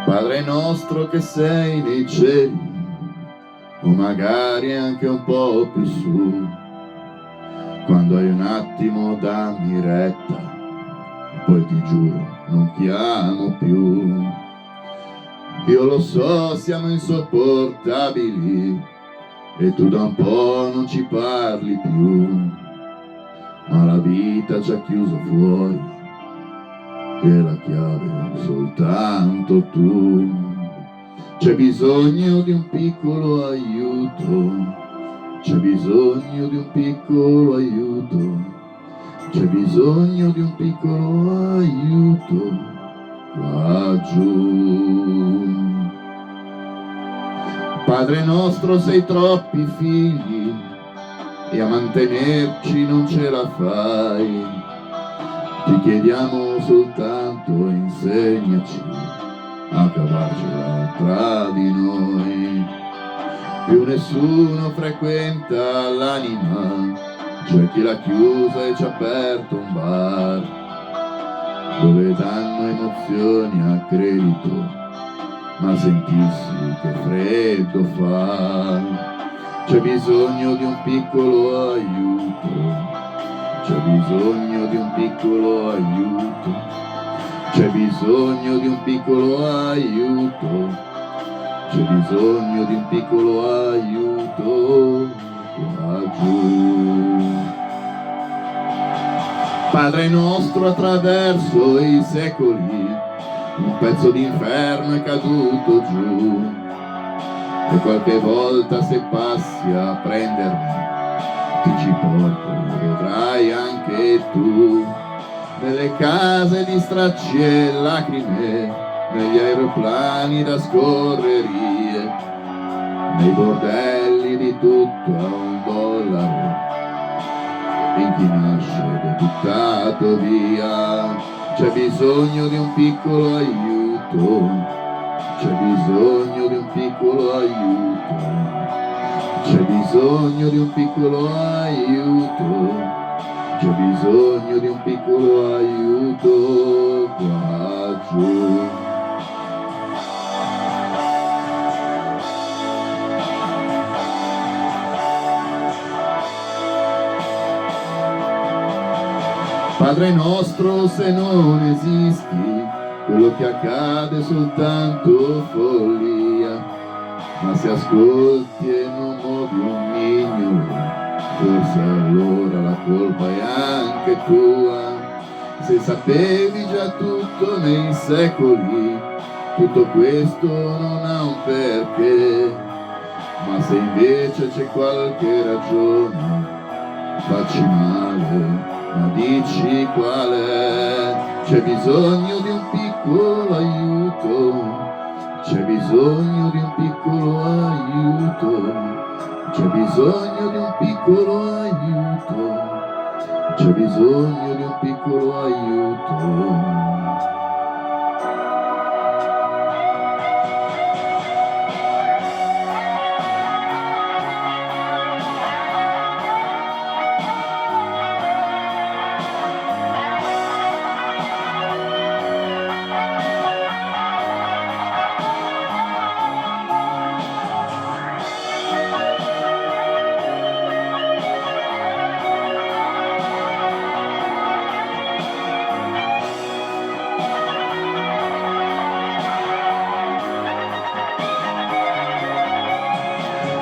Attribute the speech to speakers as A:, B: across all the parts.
A: Padre nostro che sei nei cieli, o magari anche un po' più su, quando hai un attimo dammi retta, poi ti giuro non chiamo più. Io lo so, siamo insopportabili e tu da un po' non ci parli più, ma la vita ci ha chiuso fuori e la chiave soltanto tu. C'è bisogno di un piccolo aiuto, c'è bisogno di un piccolo aiuto, c'è bisogno di un piccolo aiuto qua giù. Padre nostro, sei troppi figli e a mantenerci non ce la fai. Ti chiediamo soltanto insegnaci a cavarcela tra di noi. Più nessuno frequenta l'anima, c'è chi l'ha chiusa e ci ha aperto un bar dove danno emozioni a credito, ma sentirsi che freddo fa. C'è bisogno di un piccolo aiuto, c'è bisogno di un piccolo aiuto, c'è bisogno di un piccolo aiuto, c'è bisogno di un piccolo aiuto qua giù. Padre nostro, attraverso i secoli un pezzo d'inferno è caduto giù, e qualche volta se passi a prendermi ti ci porto, vedrai anche tu, nelle case di stracci e lacrime, negli aeroplani da scorrerie, nei bordelli di tutto a $1, in chi nasce ed è buttato via. C'è bisogno di un piccolo aiuto, c'è bisogno di un piccolo aiuto, c'è bisogno di un piccolo aiuto, c'è bisogno di un piccolo aiuto qua giù. Padre nostro, se non esisti, quello che accade è soltanto follia, ma se ascolti e non muovi un mignolo, forse allora la colpa è anche tua. Se sapevi già tutto nei secoli, tutto questo non ha un perché, ma se invece c'è qualche ragione, facci male, ma dici qual è. C'è bisogno di un piccolo aiuto, c'è bisogno di un piccolo aiuto, c'è bisogno di un piccolo aiuto, c'è bisogno di un piccolo aiuto.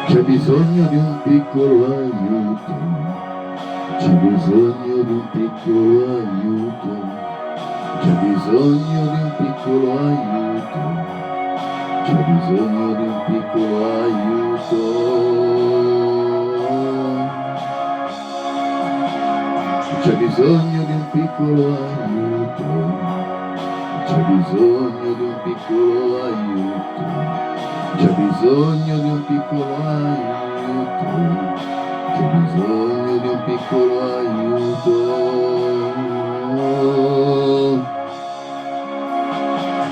A: C'è bisogno di un piccolo aiuto, c'è bisogno di un piccolo aiuto, c'è bisogno di un piccolo aiuto, c'è bisogno di un piccolo aiuto. C'è bisogno di un piccolo aiuto, c'è bisogno di un piccolo aiuto, c'è bisogno di un piccolo aiuto, c'è bisogno di un piccolo aiuto.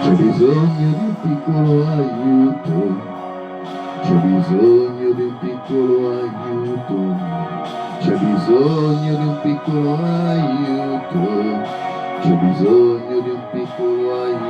A: C'è bisogno di un piccolo aiuto, c'è bisogno di un piccolo aiuto, c'è bisogno di un piccolo aiuto, c'è bisogno di un piccolo aiuto.